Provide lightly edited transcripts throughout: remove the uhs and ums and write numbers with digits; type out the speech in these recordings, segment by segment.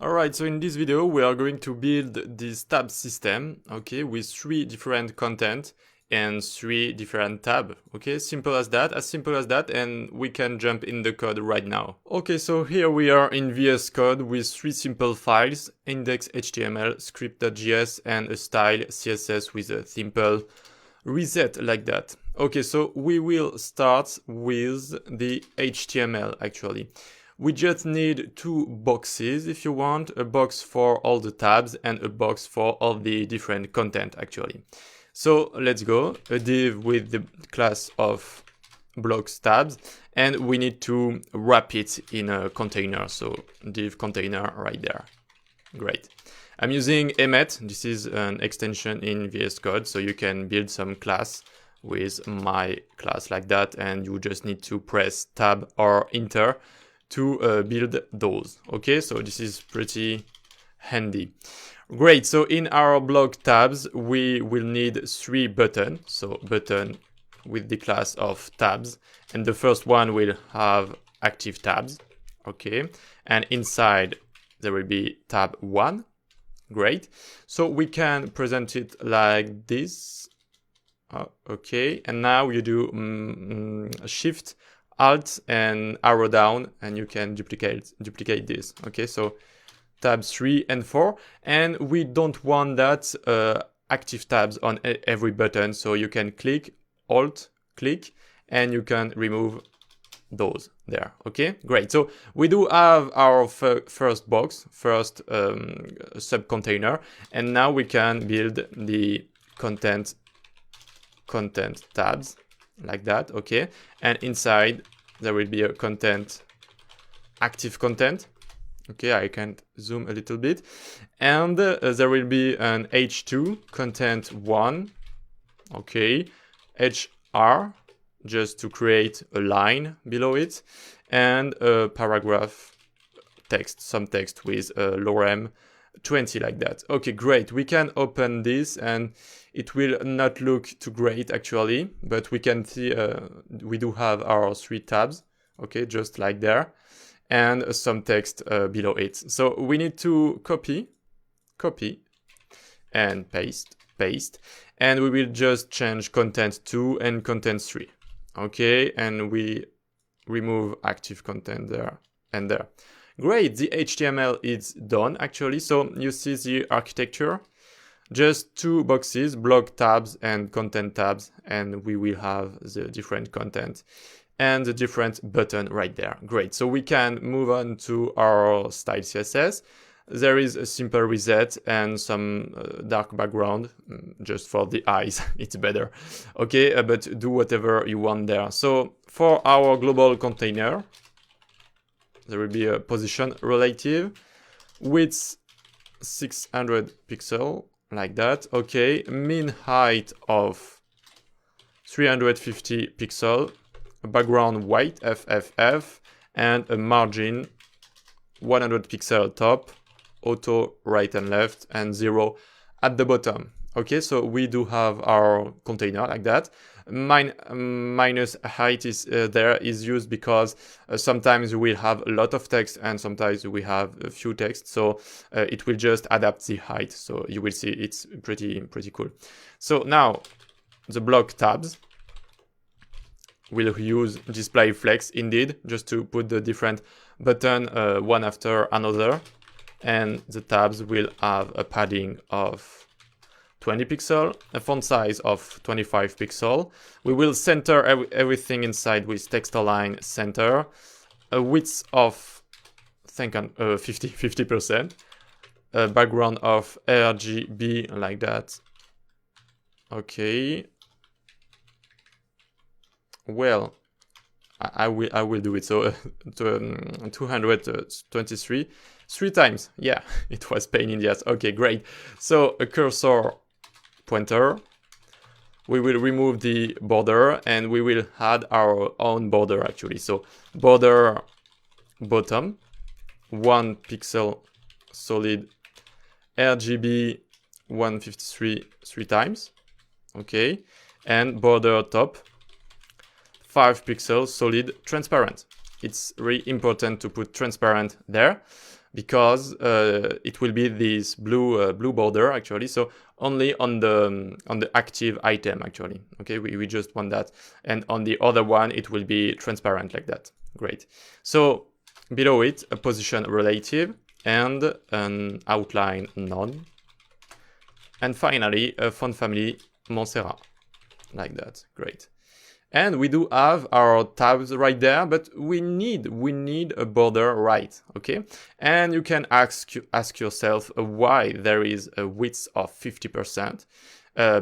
Alright, so in this video we are going to build this tab system, okay, with 3 different content and 3 different tabs, okay, simple as that, and we can jump in the code right now. Okay, so here we are in VS Code with 3 simple files, index.html, script.js, and a style CSS with a simple reset like that. Okay, so we will start with the HTML actually. We just need 2 boxes if you want, a box for all the tabs and a box for all the different content actually. So let's go, a div with the class of blocks tabs, and we need to wrap it in a container, so div container right there. Great. I'm using Emmet, this is an extension in VS Code, so you can build some class with my class like that, and you just need to press tab or enter to build those. Okay, so this is pretty handy. Great, so in our block tabs we will need 3 buttons, so button with the class of tabs, and the first one will have active tabs, okay, and inside there will be tab 1. Great, so we can present it like this. Okay, and now you do shift alt and arrow down, and you can duplicate this. Okay, so tabs 3 and 4, and we don't want that active tabs on every button, so you can click alt click and you can remove those there. Okay, great. So we do have our first box, first sub container, and now we can build the content tabs like that. Okay, and inside there will be a content, active content. Okay, I can zoom a little bit, and there will be an h2 content 1. Okay, hr just to create a line below it, and a paragraph text, some text with lorem 20 like that. Okay, great. We can open this and it will not look too great actually, but we can see we do have our 3 tabs, okay, just like there, and some text below it. So we need to copy and paste, and we will just change content 2 and content 3. Okay, and we remove active content there and there. Great, the HTML is done actually. So you see the architecture, just 2 boxes, block tabs and content tabs, and we will have the different content and the different button right there. Great, so we can move on to our style CSS. There is a simple reset and some dark background just for the eyes. It's better. Okay, but do whatever you want there. So for our global container, there will be a position relative with 600 pixels like that. Okay, mean height of 350 pixels, background white FFF, and a margin 100 pixel top, auto right and left, and 0 at the bottom. Okay, so we do have our container like that. Minus height is there is used because sometimes we have a lot of text and sometimes we have a few text, so it will just adapt the height. So you will see it's pretty cool. So now the block tabs will use display flex indeed, just to put the different button one after another, and the tabs will have a padding of 20 pixels, a font size of 25 pixels. We will center everything inside with text align center, a width of 50%, a background of RGB like that. Okay. Well, I will do it. So 223 3 times. Yeah, it was pain in the ass. Okay, great. So a cursor pointer. We will remove the border and we will add our own border actually. So border bottom, 1 pixel solid, RGB 153 3 times. Okay, and border top, 5 pixels solid transparent. It's really important to put transparent there. because it will be this blue border actually. So only on the active item actually. Okay, we just want that, and on the other one it will be transparent like that. Great. So below it, a position relative and an outline none, and finally a font family Montserrat like that. Great. And we do have our tabs right there, but we need a border right, okay? And you can ask yourself why there is a width of 50%,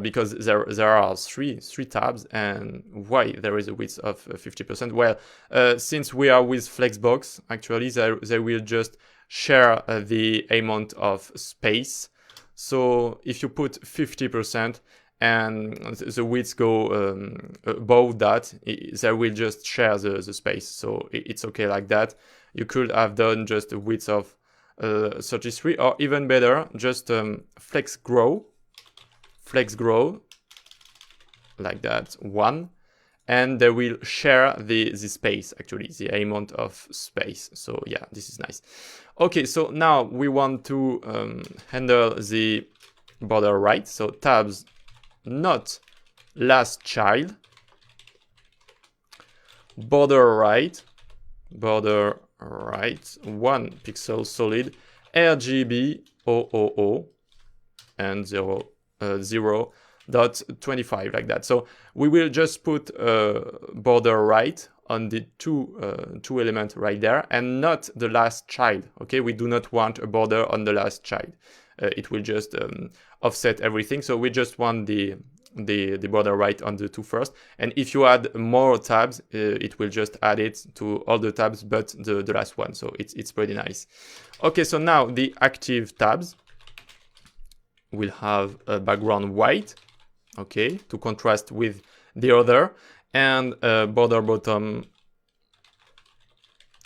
because there are three tabs, and why there is a width of 50%. Well, since we are with Flexbox, actually they will just share the amount of space. So if you put 50%, and the widths go above that, they will just share the space. So it's okay like that. You could have done just a width of 33, or even better, just flex grow like that, 1, and they will share the space, actually, the amount of space. So yeah, this is nice. Okay, so now we want to handle the border right. So tabs not last child, border right, 1 pixel solid, RGB 000 and 0.25 like that. So we will just put border right on the two element right there, and not the last child. Okay, we do not want a border on the last child. It will just offset everything. So we just want the border right on the two first. And if you add more tabs, it will just add it to all the tabs but the last one. So it's pretty nice. Okay, so now the active tabs will have a background white, okay, to contrast with the other, and a border bottom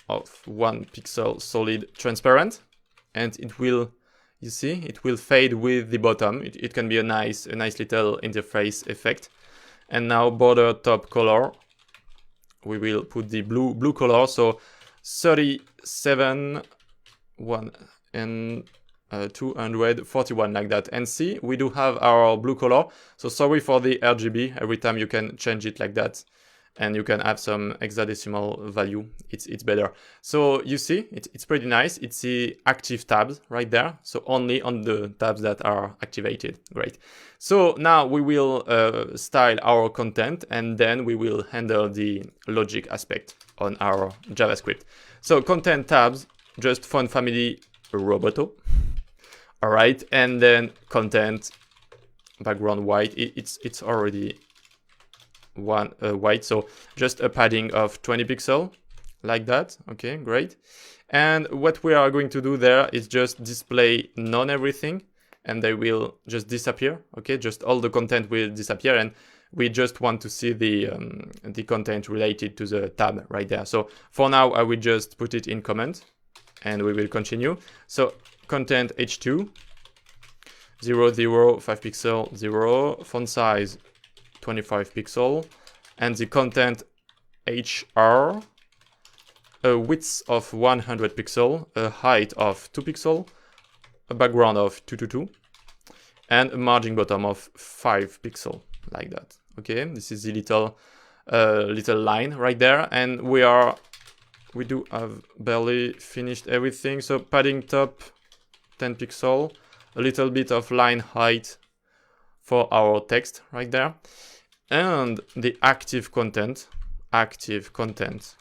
of 1 pixel solid transparent, and it will, you see, it will fade with the bottom. It can be a nice little interface effect. And now border top color, we will put the blue color, so 37, 1 and 241 like that. And see, we do have our blue color. So sorry for the RGB. Every time you can change it like that, and you can have some hexadecimal value. It's better. So you see, it's pretty nice. It's the active tabs right there. So only on the tabs that are activated. Great. So now we will style our content, and then we will handle the logic aspect on our JavaScript. So content tabs, just font family Roboto. All right, and then content background white. It's already white, so just a padding of 20 pixel like that. Okay, great. And what we are going to do there is just display none everything, and they will just disappear. Okay, just all the content will disappear, and we just want to see the content related to the tab right there. So for now I will just put it in comment, and we will continue. So content h2 0 5 pixel 0, font size 25 pixel, and the content HR, a width of 100 pixel, a height of 2 pixel, a background of 222, and a margin bottom of 5 pixel like that. Okay, this is the little line right there, and we do have barely finished everything. So padding top 10 pixel, a little bit of line height for our text right there, and the active content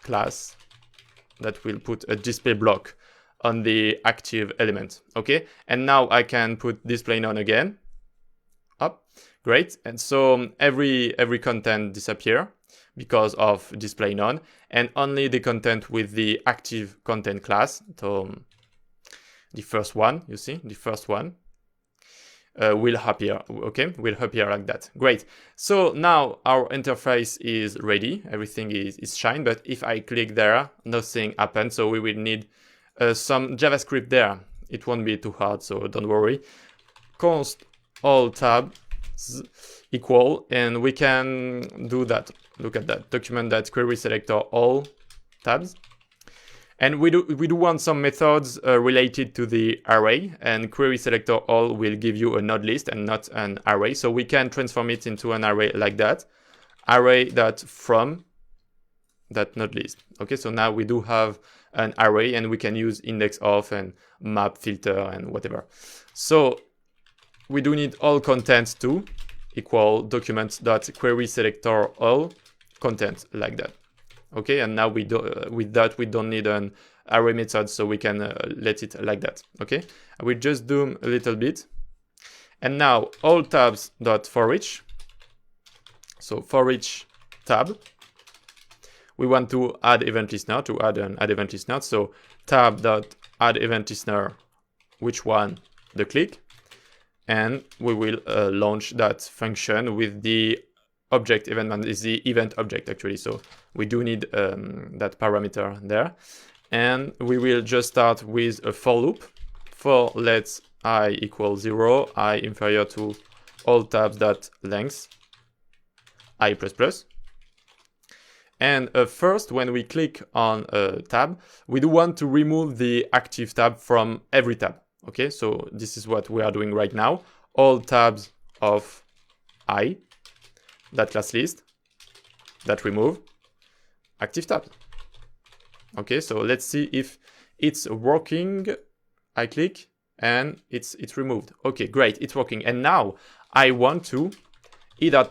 class that will put a display block on the active element. Okay, and now I can put display none again. Up, great. And so every content disappear because of display none, and only the content with the active content class, so the first one, you see, the first one will appear. Okay, will appear like that. Great. So now our interface is ready. Everything is shine, but if I click there, nothing happens. So we will need some JavaScript there. It won't be too hard, so don't worry. Const all tabs equal, and we can do that. Look at that document, that query selector all tabs, And we do want some methods related to the array, and query selector all will give you a node list and not an array. So we can transform it into an array like that, array.from that node list. Okay, so now we do have an array, and we can use index of and map filter and whatever. So we do need all contents to equal documents.query selector all content like that. Okay, and now we do with that we don't need an array method, so we can let it like that. Okay, I will just do a little bit, and now all tabs dot for each. So for each tab, we want to add event listener to add an add event listener. So tab dot add event listener, which one? The click, and we will launch that function with the object event, and is the event object actually. So we do need that parameter there, and we will just start with a for loop for let I equal 0, I inferior to all tabs dot length I plus plus. And first, when we click on a tab, we do want to remove the active tab from every tab. Okay, so this is what we are doing right now. All tabs of I, that class list, that remove active tabs. Okay, so let's see if it's working. I click and it's removed. Okay, great, it's working. And now I want to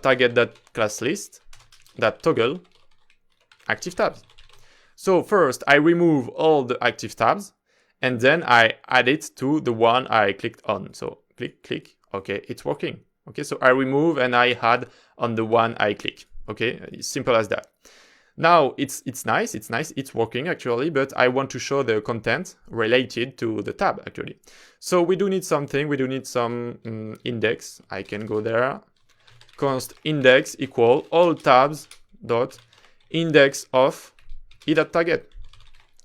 target that class list, that toggle active tabs. So first I remove all the active tabs, and then I add it to the one I clicked on. So click, click. Okay, it's working. Okay, so I remove and I add on the one I click. Okay, it's simple as that. Now it's nice, it's working actually, but I want to show the content related to the tab actually. So we do need something, we do need some index. I can go there, const index equal all tabs dot index of target.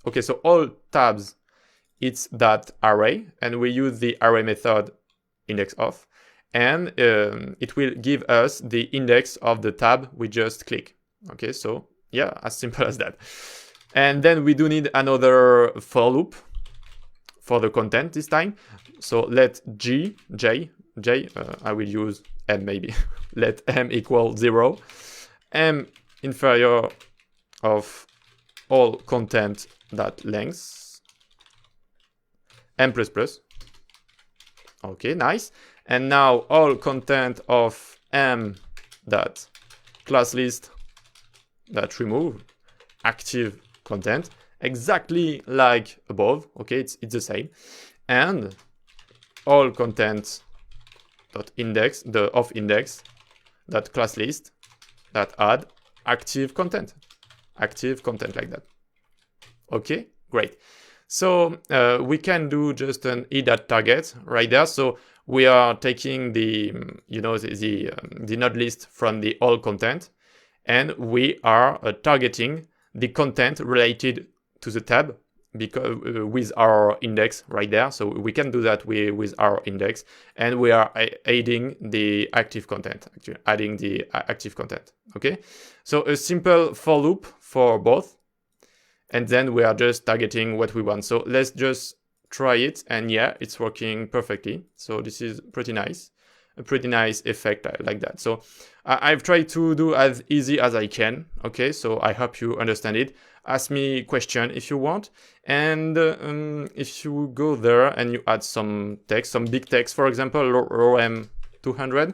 Okay, so all tabs, it's that array, and we use the array method index of, and it will give us the index of the tab we just click. Okay, so yeah, as simple as that. And then we do need another for loop for the content this time. So let j, I will use m maybe. Let m equal 0, m inferior of all content that length m plus plus. Okay, nice. And now all content of m that class list that remove active content, exactly like above. Okay, it's the same. And all content dot index, the of index that class list that add active content like that. Okay, great. So we can do just an target right there. So we are taking the the node list from the all content, and we are targeting the content related to the tab because with our index right there. So we can do that with our index, and we are adding the active content, actually adding the active content. Okay, so a simple for loop for both, and then we are just targeting what we want. So let's just try it, and yeah, it's working perfectly. So this is pretty nice, a pretty nice effect like that. So I've tried to do as easy as I can. Okay, so I hope you understand it. Ask me question if you want, and if you go there and you add some text, some big text, for example, ROM 200.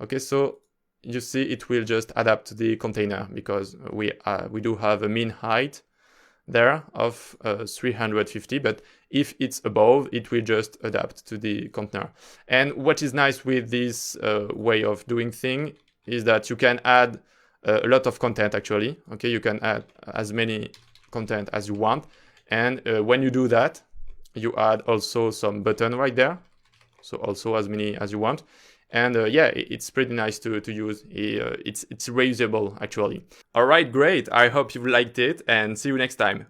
Okay, so you see it will just adapt to the container because we do have a mean height there of 350, but if it's above, it will just adapt to the container. And what is nice with this way of doing thing is that you can add a lot of content actually. Okay, you can add as many content as you want, and when you do that, you add also some button right there, so also as many as you want. And yeah, it's pretty nice to use. It's reusable actually. All right, great. I hope you liked it, and see you next time.